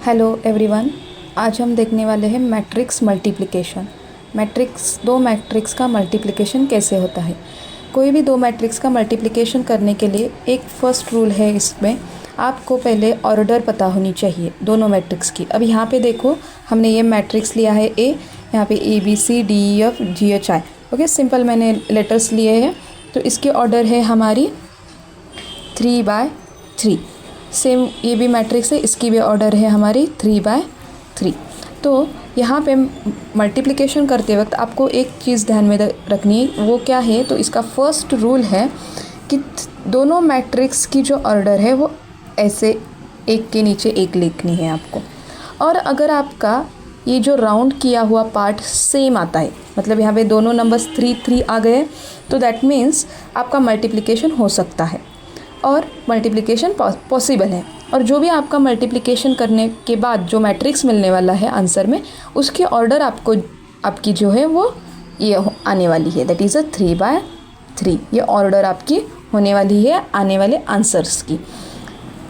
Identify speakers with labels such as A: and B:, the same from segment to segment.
A: Hello everyone, आज हम देखने वाले हैं मैट्रिक्स मल्टीप्लिकेशन। दो मैट्रिक्स का मल्टीप्लिकेशन कैसे होता है। कोई भी दो मैट्रिक्स का मल्टीप्लिकेशन करने के लिए एक फ़र्स्ट रूल है, इसमें आपको पहले ऑर्डर पता होनी चाहिए दोनों मैट्रिक्स की। अब यहाँ पे देखो, हमने ये मैट्रिक्स लिया है ए, यहाँ पे ABCDEFGHI। ओके, सिंपल मैंने लेटर्स लिए हैं, तो इसकी ऑर्डर है हमारी 3/3। सेम ये भी मैट्रिक्स है, इसकी भी ऑर्डर है हमारी 3/3। तो यहाँ पे मल्टीप्लिकेशन करते वक्त आपको एक चीज़ ध्यान में रखनी है, वो क्या है, तो इसका फर्स्ट रूल है कि दोनों मैट्रिक्स की जो ऑर्डर है वो ऐसे एक के नीचे एक लिखनी है आपको। और अगर आपका ये जो राउंड किया हुआ पार्ट सेम आता है, मतलब यहाँ पे दोनों नंबर्स 3 आ गए, तो दैट मीन्स आपका मल्टीप्लिकेशन हो सकता है और मल्टीप्लिकेशन पॉसिबल है। और जो भी आपका मल्टीप्लिकेशन करने के बाद जो मैट्रिक्स मिलने वाला है आंसर में, उसकी ऑर्डर आपकी जो है वो ये आने वाली है, दैट इज़ 3/3। ये ऑर्डर आपकी होने वाली है आने वाले आंसर्स की।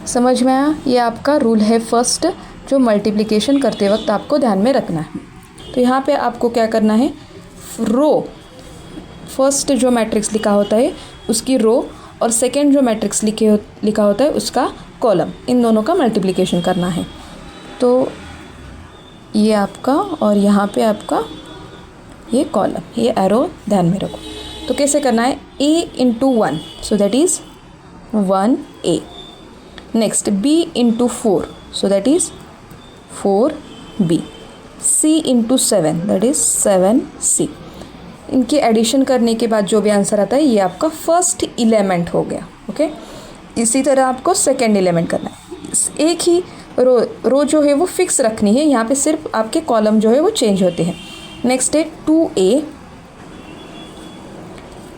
A: समझ में आया? ये आपका रूल है फर्स्ट, जो मल्टीप्लिकेशन करते वक्त आपको ध्यान में रखना है। तो यहाँ पे आपको क्या करना है, रो, फर्स्ट जो मैट्रिक्स लिखा होता है उसकी रो और सेकेंड जो मैट्रिक्स लिखा होता है उसका कॉलम, इन दोनों का मल्टीप्लिकेशन करना है। तो ये आपका और यहाँ पे आपका ये कॉलम, ये एरो ध्यान में रखो। तो कैसे करना है, A × 1, so that is 1A। Next B × 4, so that is 4B। C × 7, that is 7C। इनकी एडिशन करने के बाद जो भी आंसर आता है ये आपका फर्स्ट एलिमेंट हो गया। ओके, इसी तरह आपको सेकेंड एलिमेंट करना है। एक ही रो जो है वो फिक्स रखनी है, यहाँ पे सिर्फ आपके कॉलम जो है वो चेंज होते हैं। नेक्स्ट है 2A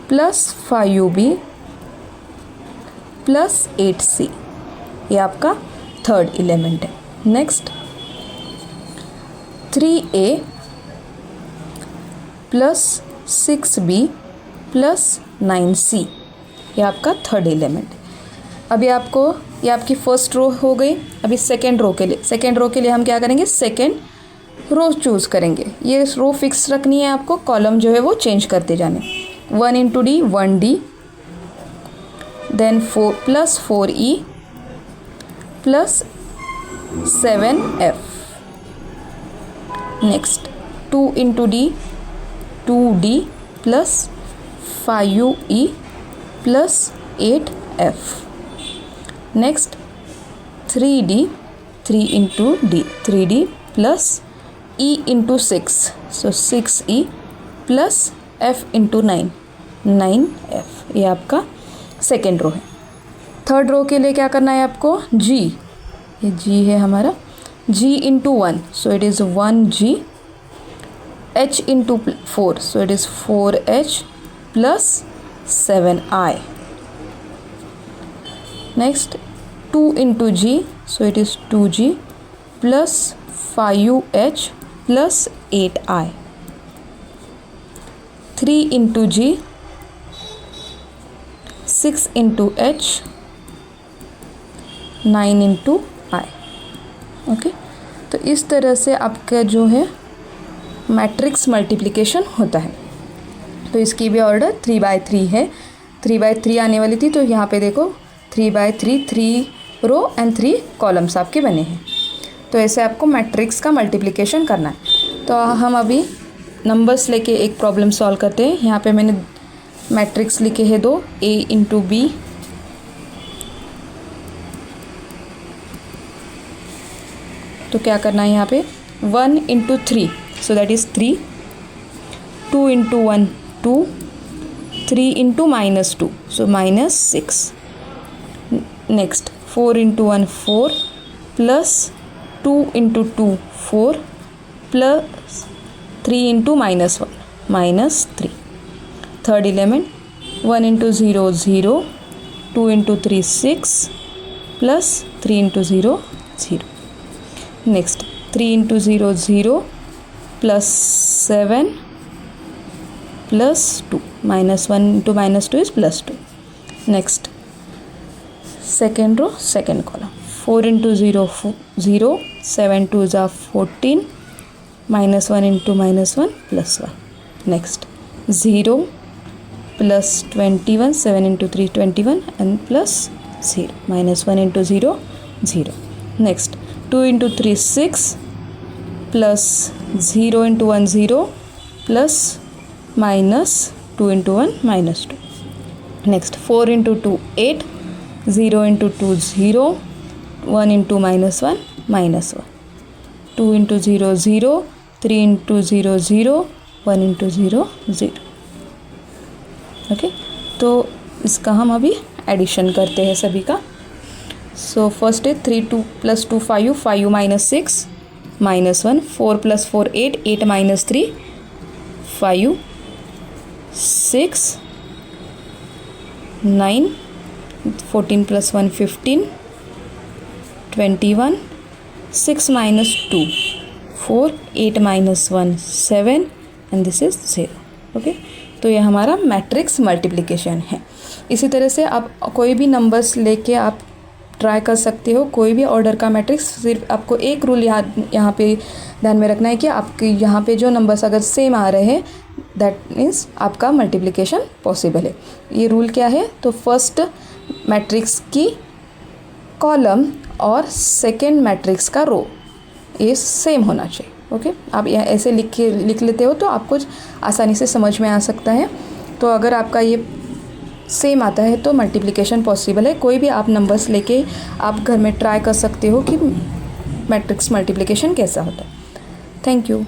A: + 5B + 8C, ये आपका थर्ड एलिमेंट है। नेक्स्ट 3A + 6B + 9C, ये आपका थर्ड एलिमेंट है। अभी आपको ये आपकी फर्स्ट रो हो गई। अभी सेकेंड रो के लिए हम क्या करेंगे, सेकेंड रो चूज़ करेंगे। ये रो फिक्स रखनी है आपको, कॉलम जो है वो चेंज करते जाने। 1 × D 1D, then 4 + 4E + 7F। Next 2 × D 2D + 5UE + 8F। Next 3D 3 × D 3D + E × 6, so 6E + F × 9 9F, ये आपका सेकेंड रो है। थर्ड रो के लिए क्या करना है आपको, G, ये G है हमारा, G × 1, so it is 1G। H × 4, so it is 4H + 7I. Next 2 × G, so it is 2G + 5UH + 8I. 3 × G 6 × H 9 × I. Okay, तो इस तरह से आपका जो है मैट्रिक्स मल्टीप्लिकेशन होता है। तो इसकी भी ऑर्डर 3/3 है, 3/3 आने वाली थी, तो यहाँ पे देखो 3/3, 3 रो एंड 3 कॉलम्स आपके बने हैं। तो ऐसे आपको मैट्रिक्स का मल्टीप्लिकेशन करना है। तो हम अभी नंबर्स लेके एक प्रॉब्लम सॉल्व करते हैं। यहाँ पे मैंने मैट्रिक्स लिखे हैं दो, A × B तो क्या करना है यहाँ पे, 1 × 3, so that is 3, 2 × 1 2, 3 × -2, so -6. Next 4 × 1 4 + 2 × 2 4 + 3 × -1 -3. Third element 1 × 0 0, 2 × 3 6 + 3 × 0 0. Next 3 × 0 0 + 7 + 2, -1 × -2 is +2. Next second row second column 4 into 0 0, 7 2 ज़ा 14, -1 into -1 +1. Next 0 plus 21, 7 into 3 21 and plus 0, -1 into 0 0. Next 2 into 3 6 plus 0 into 1 0 plus -2 into 1 -2. Next 4 into 2 8, 0 into 2 0, 1 into -1 -1. 2 into 0 0, 3 into 0 0, 1 into 0 0. Okay, तो इसका हम अभी addition करते हैं सभी का. So first है 3 2 + 2 5, 5 - 6 -1, 4 + 4 8, 8 - 3 5, 6 9, 14 + 1 15, 21, 6 - 2 4, 8 - 1 7 एंड दिस इज़ 0. ओके, तो ये हमारा मैट्रिक्स मल्टीप्लिकेशन है. इसी तरह से आप कोई भी नंबर्स लेके आप ट्राई कर सकते हो, कोई भी ऑर्डर का मैट्रिक्स. सिर्फ आपको एक रूल यहाँ पे ध्यान में रखना है कि आपके यहाँ पे जो नंबर्स अगर सेम आ रहे हैं दैट मीन्स आपका मल्टीप्लिकेशन पॉसिबल है. ये रूल क्या है, तो फर्स्ट मैट्रिक्स की कॉलम और सेकेंड मैट्रिक्स का रो ये सेम होना चाहिए. ओके, आप यहाँ ऐसे लिख लेते हो तो आपको आसानी से समझ में आ सकता है. तो अगर आपका ये सेम आता है तो मल्टीप्लिकेशन पॉसिबल है. कोई भी आप नंबर्स लेके आप घर में ट्राई कर सकते हो कि मैट्रिक्स मल्टीप्लिकेशन कैसा होता है. Thank you.